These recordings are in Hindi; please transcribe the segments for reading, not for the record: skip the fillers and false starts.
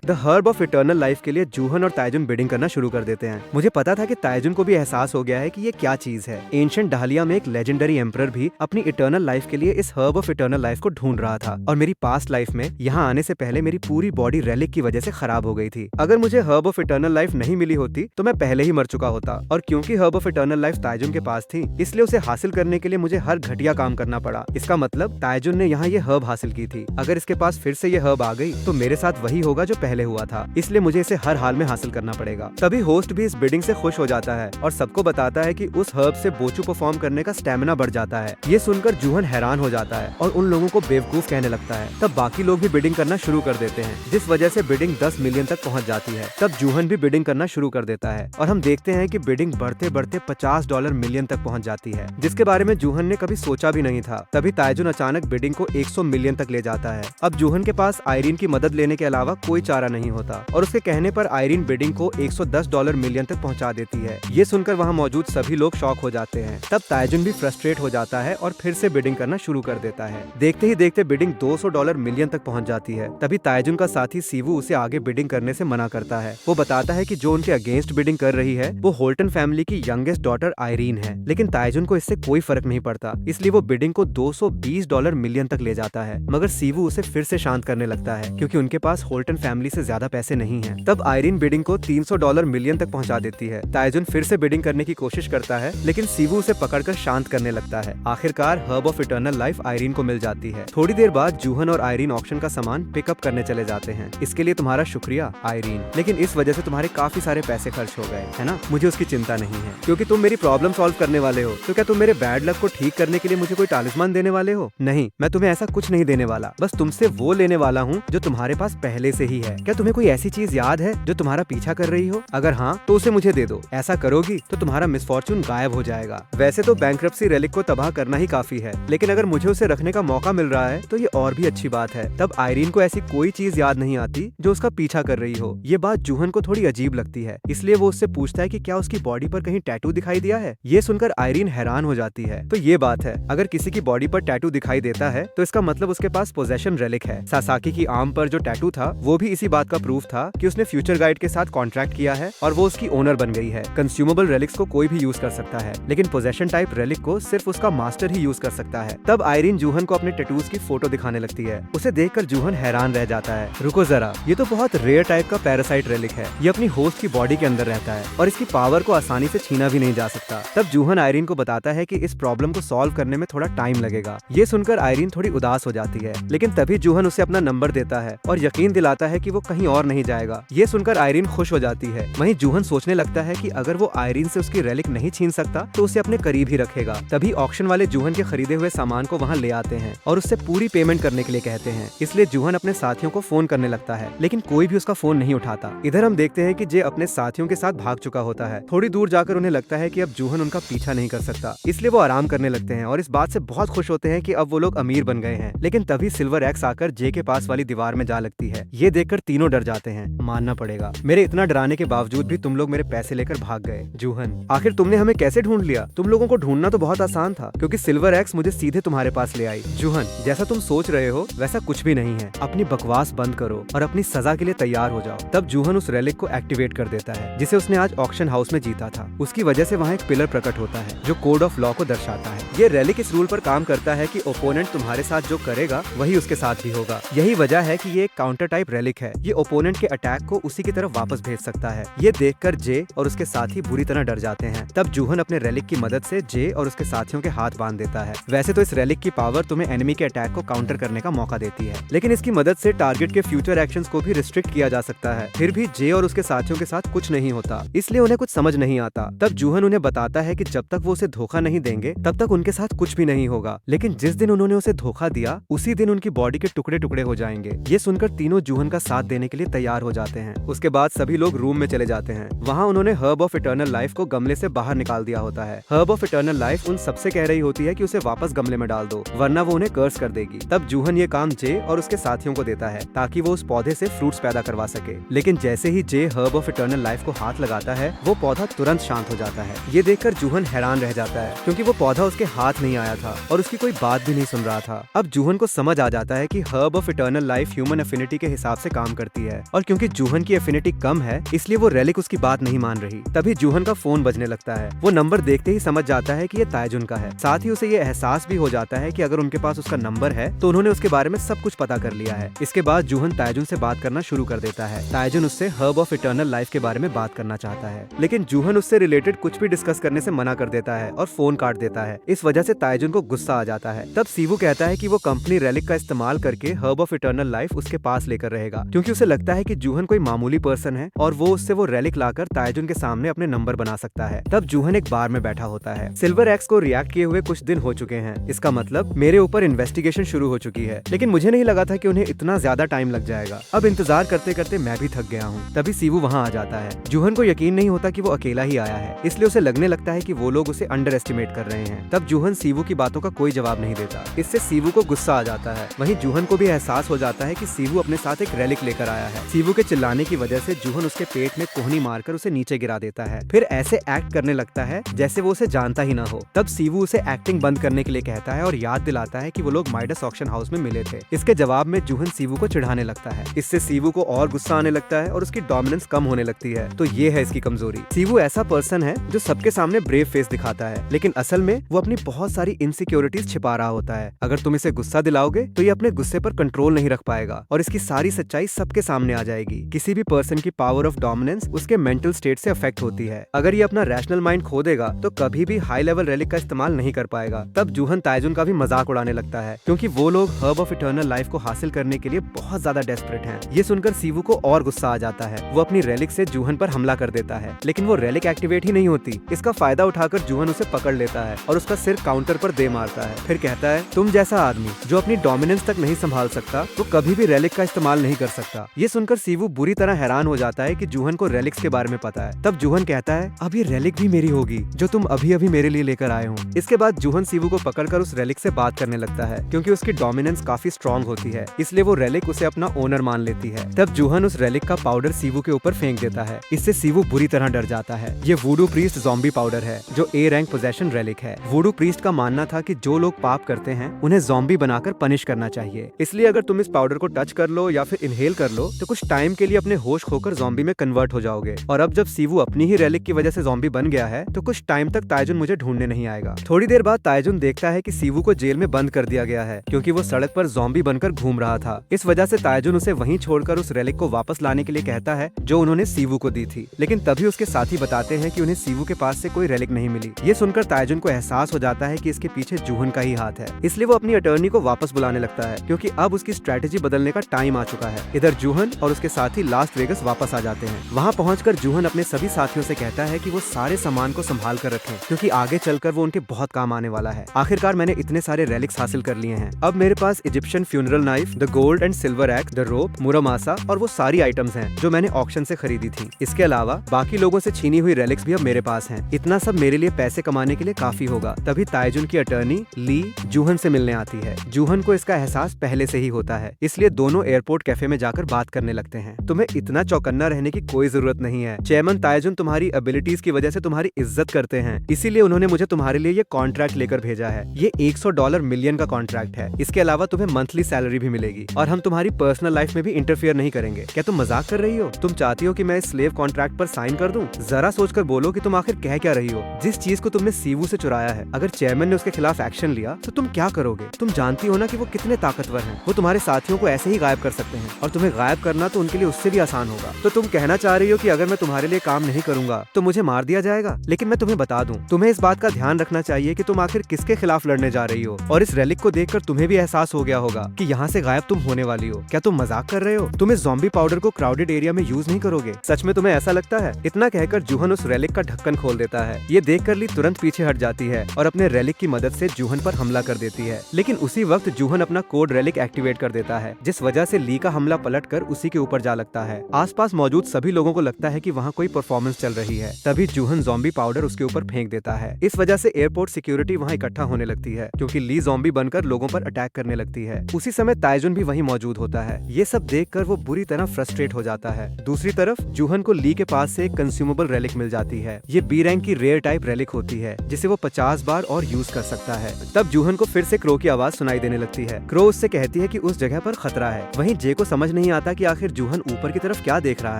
The herb of eternal life के लिए जूहन और ताइजुन बिडिंग करना शुरू कर देते हैं। मुझे पता था कि ताइजुन को भी एहसास हो गया है कि ये क्या चीज है। एंशिएंट डाहलिया में एक लेजेंडरी एम्परर भी अपनी इटर्नल लाइफ के लिए इस हर्ब ऑफ इटर्नल लाइफ को ढूंढ रहा था और मेरी पास्ट लाइफ में यहाँ आने से पहले मेरी पूरी बॉडी रेलिक की वजह से खराब हो गई थी। अगर मुझे हर्ब ऑफ इटर्नल लाइफ नहीं मिली होती तो मैं पहले ही मर चुका होता, और क्योंकि हर्ब ऑफ इटर्नल लाइफ ताइजुन के पास थी इसलिए उसे हासिल करने के लिए मुझे हर घटिया काम करना पड़ा। इसका मतलब ताइजुन ने यहाँ ये हर्ब हासिल की थी। अगर इसके पास फिर से ये हर्ब आ गई तो मेरे साथ वही होगा जो पहले हुआ था, इसलिए मुझे इसे हर हाल में हासिल करना पड़ेगा। तभी होस्ट भी इस बिडिंग से खुश हो जाता है और सबको बताता है कि उस हर्ब से बोचू परफॉर्म करने का स्टेमिना बढ़ जाता है। ये सुनकर जूहन हैरान हो जाता है और उन लोगों को बेवकूफ कहने लगता है। तब बाकी लोग भी बिडिंग करना शुरू कर देते हैं, जिस वजह से बिडिंग 10 मिलियन तक पहुंच जाती है। तब जूहन भी बिडिंग करना शुरू कर देता है और हम देखते हैं कि बिडिंग बढ़ते बढ़ते $50 मिलियन तक पहुंच जाती है, जिसके बारे में जूहन ने कभी सोचा भी नहीं था। तभी ताइजुन अचानक बिडिंग को 100 मिलियन तक ले जाता है। अब जूहन के पास आयरीन की मदद लेने के अलावा कोई चारा नहीं होता और उसके कहने पर आयरीन बिडिंग को $110 मिलियन तक पहुंचा देती है। ये सुनकर वहां मौजूद सभी लोग शॉक हो जाते हैं। तब ताइजुन भी फ्रस्ट्रेट हो जाता है और फिर से बिडिंग करना शुरू कर देता है। देखते ही देखते बिडिंग $200 मिलियन तक पहुंच जाती है। तभी ताइजुन का साथी सीवू उसे आगे बिडिंग करने से मना करता है। वो बताता है कि जो उनके अगेंस्ट बिडिंग कर रही है वो होल्टन फैमिली की यंगेस्ट डॉटर आयरीन है, लेकिन ताइजुन को इससे कोई फर्क नहीं पड़ता, इसलिए वो बिडिंग को $220 मिलियन तक ले जाता है। मगर सीवू उसे फिर से शांत करने लगता है क्योंकि उनके पास होल्टन फैमिली से ज्यादा पैसे नहीं हैं। तब आयरीन बिडिंग को $300 मिलियन तक पहुंचा देती है। ताइजुन फिर से बिडिंग करने की कोशिश करता है, लेकिन सीवू उसे पकड़कर शांत करने लगता है। आखिरकार herb of eternal life Irene को मिल जाती है। थोड़ी देर बाद जूहन और आयरीन ऑक्शन का सामान पिकअप करने चले जाते हैं। इसके लिए तुम्हारा शुक्रिया आयरीन, लेकिन इस वजह से तुम्हारे काफी सारे पैसे खर्च हो गए है ना। मुझे उसकी चिंता नहीं है क्योंकि तुम मेरी प्रॉब्लम सॉल्व करने वाले हो। तो क्या तुम मेरे बैड लक को ठीक करने के लिए मुझे कोई टालिस्मान देने वाले हो? नहीं, मैं तुम्हें ऐसा कुछ नहीं देने वाला, बस तुमसे वो लेने वाला हूँ जो तुम्हारे पास पहले से ही है। क्या तुम्हें कोई ऐसी चीज याद है जो तुम्हारा पीछा कर रही हो? अगर हाँ तो उसे मुझे दे दो। ऐसा करोगी तो तुम्हारा मिसफॉर्चून गायब हो जाएगा। वैसे तो बैंक्रप्सी रेलिक को तबाह करना ही काफी है, लेकिन अगर मुझे उसे रखने का मौका मिल रहा है तो ये और भी अच्छी बात है। तब आयरीन को ऐसी कोई चीज याद नहीं आती जो उसका पीछा कर रही हो। ये बात जूहन को थोड़ी अजीब लगती है, इसलिए वो उससे पूछता है कि क्या उसकी बॉडी पर कहीं टैटू दिखाई दिया है। ये सुनकर आयरीन हैरान हो जाती है। तो ये बात है, अगर किसी की बॉडी पर टैटू दिखाई देता है तो इसका मतलब उसके पास पोजेशन रेलिक है। सासाकी की आर्म पर जो टैटू था वो भी इसी बात का प्रूफ था कि उसने फ्यूचर गाइड के साथ कॉन्ट्रैक्ट किया है और वो उसकी ओनर बन गई है। कंज्यूमेबल रेलिक्स को कोई भी यूज कर सकता है, लेकिन पोजेशन टाइप रेलिक को सिर्फ उसका मास्टर ही यूज कर सकता है। तब आयरीन जूहन को अपने टैटूज की फोटो दिखाने लगती है। उसे देखकर जूहन हैरान रह जाता है। रुको जरा, ये तो बहुत रेयर टाइप का पैरासाइट रेलिक है। ये अपनी होस्ट की बॉडी के अंदर रहता है और इसकी पावर को आसानी से छीना भी नहीं जा सकता। तब जूहन आयरीन को बताता है कि इस प्रॉब्लम को सॉल्व करने में थोड़ा टाइम लगेगा। ये सुनकर आयरीन थोड़ी उदास हो जाती है, लेकिन तभी जूहन उसे अपना नंबर देता है और यकीन दिलाता है कि वो कहीं और नहीं जाएगा। ये सुनकर आयरीन खुश हो जाती है। वहीं जूहन सोचने लगता है कि अगर वो आयरीन से उसकी रेलिक नहीं छीन सकता तो उसे अपने करीब ही रखेगा। तभी ऑक्शन वाले जूहन के खरीदे हुए सामान को वहाँ ले आते हैं और उससे पूरी पेमेंट करने के लिए कहते हैं। इसलिए जूहन अपने साथियों को फोन करने लगता है, लेकिन कोई भी उसका फोन नहीं उठाता। इधर हम देखते हैं कि जे अपने साथियों के साथ भाग चुका होता है। थोड़ी दूर जाकर उन्हें लगता है कि अब जूहन उनका पीछा नहीं कर सकता, इसलिए वो आराम करने लगते हैं और इस बात से बहुत खुश होते हैं कि अब वो लोग अमीर बन गए हैं। लेकिन तभी सिल्वर एक्स आकर जे के पास वाली दीवार में जा लगती है। ये देखकर तीनों डर जाते हैं। मानना पड़ेगा, मेरे इतना डराने के बावजूद भी तुम लोग मेरे पैसे लेकर भाग गए। जूहन, आखिर तुमने हमें कैसे ढूंढ लिया? तुम लोगों को ढूंढना तो बहुत आसान था क्योंकि सिल्वर एक्स मुझे सीधे तुम्हारे पास ले आई। जूहन, जैसा तुम सोच रहे हो वैसा कुछ भी नहीं है। अपनी बकवास बंद करो और अपनी सजा के लिए तैयार हो जाओ। तब जूहन उस रेलिक को एक्टिवेट कर देता है जिसे उसने आज ऑक्शन हाउस में जीता था। उसकी वजह से वहाँ एक पिलर प्रकट होता है जो कोड ऑफ लॉ को दर्शाता है। ये रेलिक इस रूल पर काम करता है कि ओपोनेंट तुम्हारे साथ जो करेगा वही उसके साथ भी होगा। यही वजह है कि ये एक काउंटर टाइप रेलिक है। ये ओपोनेंट के अटैक को उसी की तरफ वापस भेज सकता है। ये देखकर जे और उसके साथी बुरी तरह डर जाते हैं। तब जूहन अपने रेलिक की मदद से जे और उसके साथियों के हाथ बांध देता है। वैसे तो इस रेलिक की पावर तुम्हें एनिमी के अटैक को काउंटर करने का मौका देती है, लेकिन इसकी मदद से टारगेट के फ्यूचर एक्शंस को भी रिस्ट्रिक्ट किया जा सकता है। फिर भी जे और उसके साथियों के साथ कुछ नहीं होता, इसलिए उन्हें कुछ समझ नहीं आता। तब जूहन उन्हें बताता है कि जब तक वो उसे धोखा नहीं देंगे तब तक उनके साथ कुछ भी नहीं होगा, लेकिन जिस दिन उन्होंने उसे धोखा दिया उसी दिन उनकी बॉडी के टुकड़े टुकड़े हो जाएंगे। ये सुनकर तीनों जूहन का साथ देने के लिए तैयार हो जाते हैं। उसके बाद सभी लोग रूम में चले जाते हैं। वहाँ उन्होंने हर्ब ऑफ इटर्नल लाइफ को गमले से बाहर निकाल दिया होता है। हर्ब ऑफ इटर्नल लाइफ उन सबसे कह रही होती है कि उसे वापस गमले में डाल दो वरना वो उन्हें कर्स कर देगी। तब जूहन ये काम जे और उसके साथियों को देता है ताकि वो उस पौधे से फ्रूट्स पैदा करवा सके, लेकिन जैसे ही जे हर्ब ऑफ इटर्नल लाइफ को हाथ लगाता है वो पौधा तुरंत शांत हो जाता है। ये देखकर जूहन हैरान रह जाता है क्योंकि वो पौधा उसके हाथ नहीं आया था और उसकी कोई बात भी नहीं सुन रहा था। अब जूहन को समझ आ जाता है कि herb of eternal life human affinity के हिसाब से काम करती है, और क्योंकि जूहन की एफिनिटी कम है इसलिए वो रेलिक उसकी बात नहीं मान रही। तभी जूहन का फोन बजने लगता है। वो नंबर देखते ही समझ जाता है कि ये ताइजुन का है। साथ ही उसे ये एहसास भी हो जाता है कि अगर उनके पास उसका नंबर है तो उन्होंने उसके बारे में सब कुछ पता कर लिया है। इसके बाद जूहन ताइजुन से बात करना शुरू कर देता है। ताइजुन उससे हर्ब ऑफ इटर्नल लाइफ के बारे में बात करना चाहता है, लेकिन जूहन उससे रिलेटेड कुछ भी डिस्कस करने से मना कर देता है और फोन काट देता है। इस वजह से ताइजुन को गुस्सा आ जाता है। तब सीवू कहता है कि वो कंपनी रेलिक का इस्तेमाल करके हर्ब ऑफ इटर्नल लाइफ उसके पास लेकर रहेगा, क्योंकि उसे लगता है कि जूहन कोई मामूली पर्सन है और वो उससे वो रेलिक लाकर ताइजुन के सामने अपने नंबर बना सकता है। तब जूहन एक बार में बैठा होता है। सिल्वर एक्स को रिएक्ट किए हुए कुछ दिन हो चुके हैं, इसका मतलब मेरे ऊपर इन्वेस्टिगेशन शुरू हो चुकी है, लेकिन मुझे नहीं लगा था कि उन्हें इतना ज्यादा टाइम लग जाएगा। अब इंतजार करते करते मैं भी थक गया हूँ। तभी सीवू वहाँ आ जाता है। जूहन को यकीन नहीं होता कि वो अकेला ही आया है, इसलिए उसे लगने लगता है कि वो लोग उसे अंडर एस्टिमेट कर रहे हैं। तब जूहन सीवू की बातों का कोई जवाब नहीं देता। इससे सीवू को गुस्सा आ जाता है। वहीं जूहन को भी एहसास हो जाता है कि सीवू अपने साथ एक रेलिक लेकर आया है। सीवू के चिल्लाने की वजह से जूहन उसके पेट में कोहनी मारकर उसे नीचे गिरा देता है, फिर ऐसे एक्ट करने लगता है जैसे वो उसे जानता ही ना हो। तब सीवू उसे एक्टिंग बंद करने के लिए कहता है और याद दिलाता है कि वो लोग माइडस ऑक्शन हाउस में मिले थे। इसके जवाब में जूहन सीवू को चिढ़ाने लगता है। इससे सीवू को और गुस्सा आने लगता है और उसकी डोमिनेंस कम होने लगती है। तो ये है इसकी कमजोरी। सीवू ऐसा पर्सन है जो सबके सामने ब्रेव फेस दिखाता है, लेकिन असल में वो अपनी बहुत सारी इनसिक्योरिटीज छिपा रहा होता है। अगर तुम इसे गुस्सा दिलाओगे तो ये अपने गुस्से पर कंट्रोल नहीं रख पाएगा और इसकी सारी सच्चाई सबके सामने आ जाएगी। किसी भी पर्सन की पावर ऑफ डोमिनेंस उसके मेंटल स्टेट से अफेक्ट होती है। अगर ये अपना रैशनल माइंड खो देगा तो कभी भी हाई लेवल रेलिक का इस्तेमाल नहीं कर पाएगा। तब जूहन ताइजुन का भी मजाक उड़ाने लगता है, क्योंकि वो लोग हर्ब ऑफ इटर्नल लाइफ को हासिल करने के लिए बहुत ज्यादा डेस्परेट हैं। ये सुनकर सीवू को और गुस्सा आ जाता है। वो अपनी रेलिक से जूहन पर हमला कर देता है, लेकिन वो रेलिक एक्टिवेट ही नहीं होती। इसका फायदा उठाकर जूहन उसे पकड़ लेता है और उसका सिर काउंटर पर दे मारता है। फिर कहता है, तुम जैसा आदमी जो अपनी डोमिनेंस तक नहीं संभाल सकता तो कभी भी रेलिक का इस्तेमाल नहीं कर सकता। ये सुनकर सीवू बुरी तरह हैरान हो जाता है कि जूहन को रेलिक्स के बारे में पता है। तब जूहन कहता है, अब ये रेलिक भी मेरी होगी जो तुम अभी अभी मेरे लिए लेकर आए हो। इसके बाद जूहन सीवू को पकड़कर उस रेलिक से बात करने लगता है, क्योंकि उसकी डोमिनेंस काफी स्ट्रॉन्ग होती है, इसलिए वो रेलिक उसे अपना ओनर मान लेती है। तब जूहन उस रेलिक का पाउडर सीवू के ऊपर फेंक देता है। इससे सीवू बुरी तरह डर जाता है। ये वुडू प्रीस्ट ज़ॉम्बी पाउडर है जो ए रैंक पोजेशन रेलिक है। वुडू प्रीस्ट का मानना था कि जो लोग पाप करते हैं उन्हें ज़ॉम्बी बनाकर पनिश करना चाहिए, इसलिए अगर तुम इस पाउडर को टच कर लो या फिर इनहेल कर लो तो कुछ टाइम के लिए अपने होश खोकर ज़ॉम्बी में कन्वर्ट हो जाओगे। और अब जब सीवू अपनी ही रेलिक की वजह से ज़ॉम्बी बन गया है तो कुछ टाइम तक ताइजुन मुझे ढूंढने नहीं आएगा। थोड़ी देर बाद ताइजुन देखता है कि सीवू को जेल में बंद कर दिया गया है, क्योंकि वो सड़क पर ज़ॉम्बी बनकर घूम रहा था। इस वजह से ताइजुन उसे वहीं छोड़कर उस रेलिक को वापस लाने के लिए कहता है जो उन्होंने सीवू को दी थी, लेकिन तभी उसके साथी बताते हैं कि उन्हें सीवू के पास से कोई रेलिक नहीं मिली। ये सुनकर ताइजुन को एहसास हो जाता है कि इसके पीछे जूहन का ही हाथ है, इसलिए वो अपनी अटर्नी को वापस बुलाने लगता है, क्योंकि अब उसकी स्ट्रेटेजी बदलने का टाइम आ चुका है। इधर जूहन और उसके साथी लास्ट वेगस वापस आ जाते हैं। वहाँ पहुंचकर जूहन अपने सभी साथियों से कहता है कि वो सारे सामान को संभाल कर रखें, क्योंकि आगे चलकर वो उनके बहुत काम आने वाला है। आखिरकार मैंने इतने सारे रेलिक्स हासिल कर लिए हैं। अब मेरे पास Egyptian funeral knife, the gold and silver axe, the rope, Muramasa और वो सारी आइटम्स हैं जो मैंने ऑक्शन से खरीदी थी। इसके अलावा बाकी लोगों से छीनी हुई रेलिक्स भी अब मेरे पास हैं। इतना सब मेरे लिए पैसे कमाने के लिए काफी होगा। तभी ताइजुन की अटर्नी ली जूहन से मिलने आती है। जूहन को इसका एहसास पहले से ही होता है, इसलिए दोनों एयरपोर्ट कैफे में जाकर बात करने लगते हैं। तुम्हें इतना चौकन्ना रहने की कोई जरूरत नहीं है। चेयरमैन ताइजुन तुम्हारी एबिलिटीज की वजह से तुम्हारी इज्जत करते हैं, इसीलिए उन्होंने मुझे तुम्हारे लिए ये कॉन्ट्रैक्ट लेकर भेजा है। ये $100 मिलियन का कॉन्ट्रैक्ट है। इसके अलावा तुम्हें मंथली सैलरी भी मिलेगी और हम तुम्हारी पर्सनल लाइफ में भी इंटरफियर नहीं करेंगे। क्या तुम मजाक कर रही हो? तुम चाहती हो कि मैं इस स्लेव कॉन्ट्रैक्ट पर साइन कर दूं? जरा सोचकर बोलो कि तुम आखिर कह क्या रही हो। जिस चीज को तुमने सीवू से चुराया है, अगर चेयरमैन ने उसके खिलाफ एक्शन लिया तो तुम क्या करोगे? तुम जानती हो ना कि वो कितने ताकतवर हैं। वो तुम्हारे साथियों को ऐसे ही गायब कर सकते हैं और तुम्हें गायब करना तो उनके लिए उससे भी आसान होगा। तो तुम कहना चाह रही हो कि अगर मैं तुम्हारे लिए काम नहीं करूंगा तो मुझे मार दिया जाएगा? लेकिन मैं तुम्हें बता दूं, तुम्हें इस बात का ध्यान रखना चाहिए कि तुम आखिर किसके खिलाफ लड़ने जा रही हो। और इस रेलिक को देखकर तुम्हें भी एहसास हो गया होगा कि यहाँ से गायब तुम होने वाली हो। क्या तुम मजाक कर रहे हो? तुम इस ज़ॉम्बी पाउडर को क्राउडेड एरिया में यूज नहीं करोगे? सच में तुम्हें ऐसा लगता है? इतना कहकर जूहन उस रेलिक का ढक्कन खोल देता है। ये देखकर ली तुरंत पीछे हट जाती है और अपने रेलिक की मदद से जूहन पर हमला कर देती है। लेकिन उसी वक्त जूहन अपना कोड रेलिक एक्टिवेट कर देता है, जिस वजह से ली का हमला पलटकर उसी के ऊपर जा लगता है। आसपास मौजूद सभी लोगों को लगता है कि वहाँ कोई परफॉर्मेंस चल रही है। तभी जूहन ज़ॉम्बी पाउडर उसके ऊपर फेंक देता है। इस वजह से एयरपोर्ट सिक्योरिटी वहाँ इकट्ठा होने लगती है, क्योंकि ली ज़ॉम्बी बनकर लोगों पर अटैक करने लगती है। उसी समय ताइजुन भी वहीं मौजूद होता है। ये सब देखकर वो बुरी तरह फ्रस्ट्रेट हो जाता है। दूसरी तरफ जूहन को ली के पास से एक कंज्यूमेबल रेलिक मिल जाती है। ये बी रैंक की रेयर टाइप रेलिक होती है, जिसे वो 50 बार और यूज कर सकता है। तब जूहन को फिर से क्रो की आवाज सुनाई देने लगती है। क्रो उससे कहती है कि उस जगह पर खतरा है। वहीं जे को समझ नहीं नहीं आता कि आखिर जूहन ऊपर की तरफ क्या देख रहा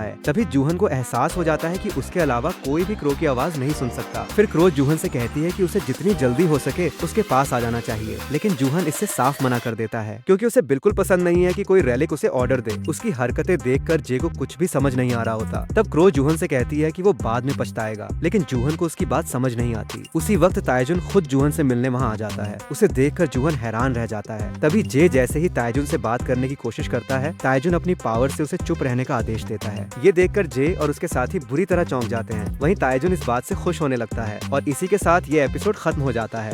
है। तभी जूहन को एहसास हो जाता है कि उसके अलावा कोई भी क्रो की आवाज नहीं सुन सकता। फिर क्रो जूहन से कहती है कि उसे जितनी जल्दी हो सके उसके पास आ जाना चाहिए, लेकिन जूहन इससे साफ मना कर देता है क्योंकि उसे बिल्कुल पसंद नहीं है कि कोई रेलिक उसे ऑर्डर दे। उसकी हरकतें देखकर जे को कुछ भी समझ नहीं आ रहा होता। तब क्रो जूहन से कहती है कि वो बाद में पछताएगा, लेकिन जूहन को उसकी बात समझ नहीं आती। उसी वक्त ताइजुन खुद जूहन से मिलने वहाँ आ जाता है। उसे देखकर जूहन हैरान रह जाता है। तभी जे जैसे ही ताइजुन से बात करने की कोशिश करता है, ताइजुन अपनी पावर से उसे चुप रहने का आदेश देता है। ये देखकर जे और उसके साथी बुरी तरह चौंक जाते हैं। वहीं ताइजुन इस बात से खुश होने लगता है और इसी के साथ ये एपिसोड खत्म हो जाता है।